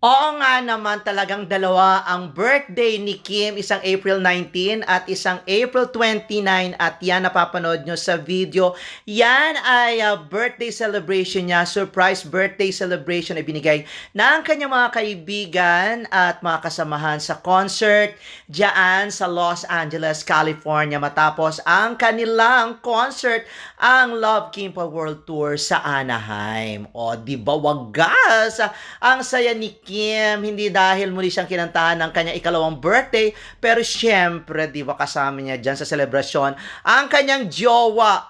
Oo nga naman, talagang dalawa ang birthday ni Kim, isang April 19 at isang April 29, at yan napapanood nyo sa video. Yan ay birthday celebration niya, surprise birthday celebration ay binigay ng kanyang mga kaibigan at mga kasamahan sa concert diyan sa Los Angeles, California, matapos ang kanilang concert, ang Love Kim Pa World Tour sa Anaheim. O, di ba wagas? Ang saya ni Kim, hindi dahil muli siyang kinantahan ng kanyang ikalawang birthday, pero syempre, di ba kasama niya dyan sa selebrasyon, ang kanyang jowa,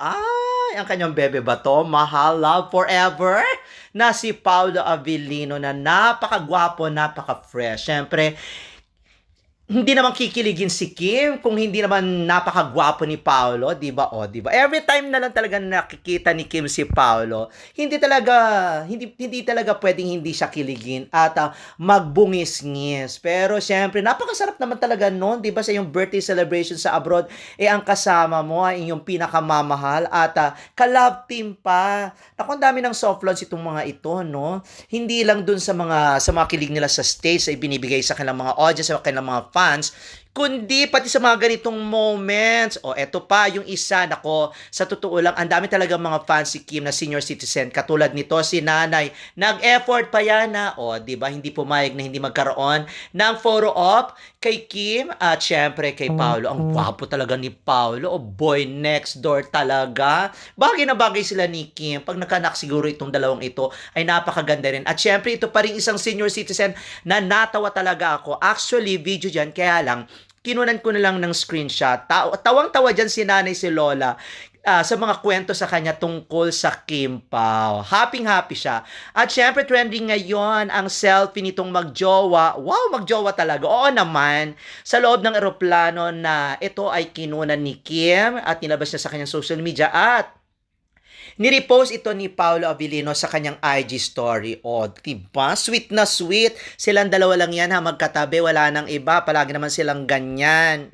ang kanyang bebe ba to? Mahal, love forever? Na si Paolo Avellino na napakagwapo, napaka-fresh. Syempre, hindi naman kikiligin si Kim kung hindi naman napakagwapo ni Paolo, 'di ba? O, 'di ba? Every time na lang talaga nakikita ni Kim si Paolo, hindi talaga pwedeng hindi siya kiligin at magbungis-ngis. Pero syempre, napakasarap naman talaga noon, 'di ba? Sa yung birthday celebration sa abroad, ang kasama mo ay inyong pinakamamahal at ka-love team pa. Naku, ang dami ng soft launch itong mga ito, no? Hindi lang dun sa mga kilig nila sa stage ay binibigay sa kanilang mga audience, sa kanilang mga fans, kundi pati sa mga ganitong moments. O eto pa, yung isa, nako, sa totoo lang, ang dami talaga mga fans si Kim na senior citizen. Katulad nito, si Nanay. Nag-effort pa yan na, o, di ba, hindi pumayag na hindi magkaroon ng photo op kay Kim at syempre kay Paolo. Ang gwapo talaga ni Paolo. O, boy next door talaga. Bagay na bagay sila ni Kim. Pag nakanak siguro itong dalawang ito, ay napakaganda rin. At syempre, ito pa rin isang senior citizen na natawa talaga ako. Actually, video dyan, kaya lang, kinunan ko na lang ng screenshot. Tawang-tawa dyan si nanay, si Lola, sa mga kwento sa kanya tungkol sa Kim Pao. Happy-happy siya. At syempre, trending ngayon ang selfie nitong magjowa. Wow, magjowa talaga. Oo naman. Sa loob ng eroplano na ito ay kinunan ni Kim at nilabas niya sa kanyang social media at nirepost ito ni Paolo Avellino sa kanyang IG story. O, diba? Sweet na sweet. Silang dalawa lang yan ha, magkatabi. Wala nang iba. Palagi naman silang ganyan.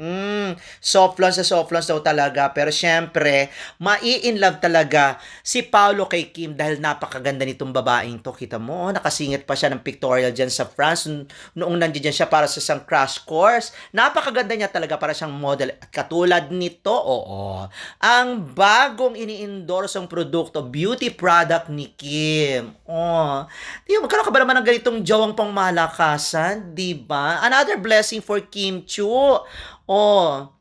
Soft launch daw talaga. Pero syempre, mai-inlove talaga si Paolo kay Kim dahil napakaganda nitong babaeng to. Kita mo, nakasingit pa siya ng pictorial dyan sa France noong nandiyan siya para sa isang crash course. Napakaganda niya talaga, para siyang model. At katulad nito, oo, ang bagong ini-endorse ang produkto, beauty product ni Kim. Oh, di ba, magkaroon ka ba naman ng ganitong jawang pangmalakasan? Di ba? Another blessing for Kim Chu. Oh,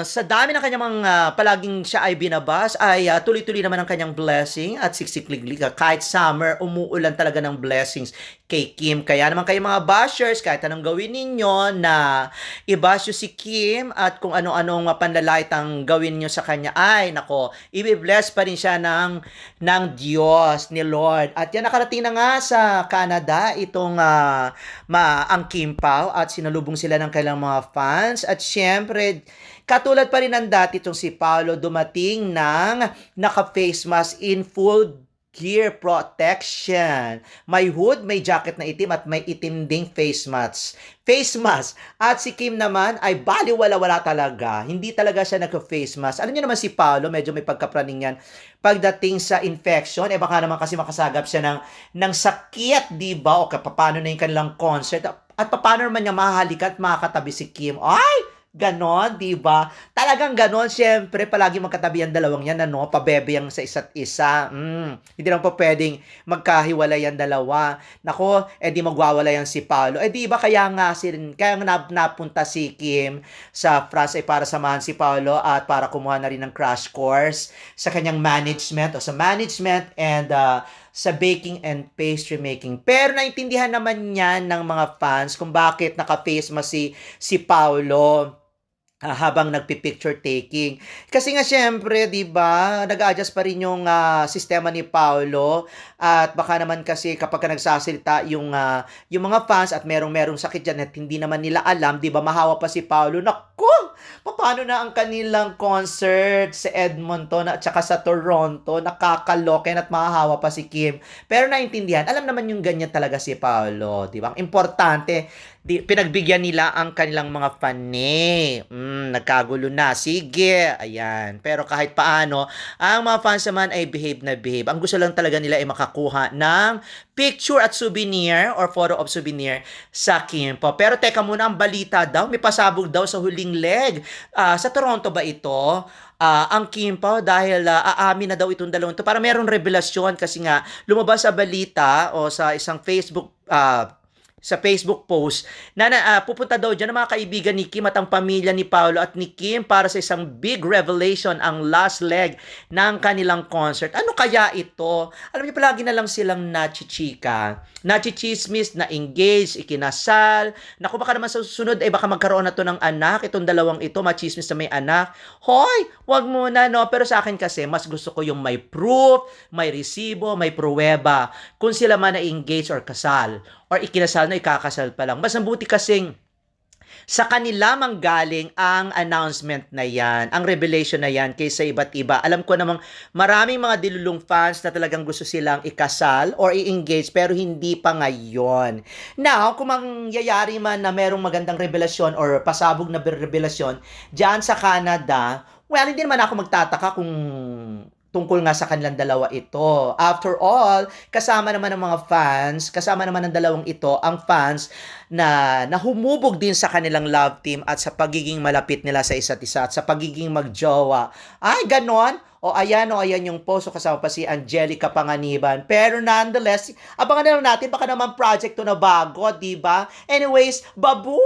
sa dami ng kanyang mga palaging siya ay binabas, ay tuloy-tuloy naman ang kanyang blessing at siksikliglig. Kahit summer, umuulan talaga ng blessings kay Kim. Kaya naman kayo mga bashers, kahit anong gawin ninyo na i-bash nyo si Kim at kung ano-anong panlalait ang gawin nyo sa kanya, ay nako, i-bless pa rin siya ng Diyos, ni Lord. At yan, nakarating na nga sa Canada itong ang Kim Pao at sinalubong sila ng kailang mga fans. At syempre, katulad pa rin ng dati itong si Paolo, dumating ng naka-face mask in full gear protection. May hood, may jacket na itim at may itim ding face mask. Face mask. At si Kim naman ay baliwala-wala talaga. Hindi talaga siya nagka-face mask. Alam niyo naman si Paolo, medyo may pagkapraning yan. Pagdating sa infection, baka naman kasi makasagap siya ng sakit, di ba? O paano na yung kanilang concert. At paano naman niya mahahalikan at makakatabi si Kim? Ay! Ganon, di ba? Talagang ganon, syempre, palagi magkatabi ang dalawang yan, ano, pabebe yang sa isa't isa. Hindi naman po pwedeng magkahiwalay ang dalawa. Nako, di magwawalay yan si Paolo. Di ba, kaya nga napunta si Kim sa France ay para samahan si Paolo at para kumuha na rin ng crash course sa kanyang management o sa management and sa baking and pastry making. Pero naintindihan naman yan ng mga fans kung bakit naka-face mask si Paolo habang nagpi-picture taking. Kasi nga syempre, 'di ba, nag-a-adjust pa rin yung sistema ni Paolo at baka naman kasi kapag nagsasalita yung mga fans at merong sakit diyan at hindi naman nila alam, 'di ba, mahawa pa si Paolo. Naku, paano na ang kanilang concert sa Edmonton at saka sa Toronto? Nakakalokin at mahahawa pa si Kim. Pero naintindihan, alam naman yung ganyan talaga si Paolo, 'di ba? Ang importante, pinagbigyan nila ang kanilang mga fani. Nagkagulo na. Sige, ayan. Pero kahit paano, ang mga fans naman ay behave na behave. Ang gusto lang talaga nila ay makakuha ng picture at souvenir or photo of souvenir sa Kim Po. Pero teka muna, ang balita daw, may pasabog daw sa huling leg. Sa Toronto ba ito? Ang Kim Po dahil aamin na daw itong dalawang to. Para merong revelasyon kasi nga lumabas sa balita o sa isang Facebook post na pupunta daw dyan ang mga kaibigan ni Kim at ang pamilya ni Paolo at ni Kim para sa isang big revelation, ang last leg ng kanilang concert. Ano kaya ito? Alam niyo, palagi na lang silang nachichika, nachichismis, na engaged, ikinasal. Naku, baka naman sa susunod baka magkaroon na to ng anak, itong dalawang ito, machismis na may anak. Hoy, wag muna, no? Pero sa akin kasi, mas gusto ko yung may proof, may resibo, may pruweba kung sila man na-engage or kasal or ikinasal na ikakasal pa lang. Mas mabuti kasing sa kanila manggaling ang announcement na yan, ang revelation na yan kaysa iba't iba. Alam ko namang maraming mga dilulong fans na talagang gusto silang ikasal or i-engage pero hindi pa ngayon. Now, kung mangyayari man na merong magandang revelasyon or pasabog na revelasyon dyan sa Canada, well, hindi naman ako magtataka kung tungkol nga sa kanilang dalawa ito. After all, kasama naman ng mga fans, kasama naman ng dalawang ito, ang fans na humubog din sa kanilang love team at sa pagiging malapit nila sa isa't isa at sa pagiging magjowa. Ay, ganon? O ayan yung post. Kasama pa si Angelica Panganiban. Pero nonetheless, abangan na lang natin, baka naman project to na bago, di ba? Anyways, babu!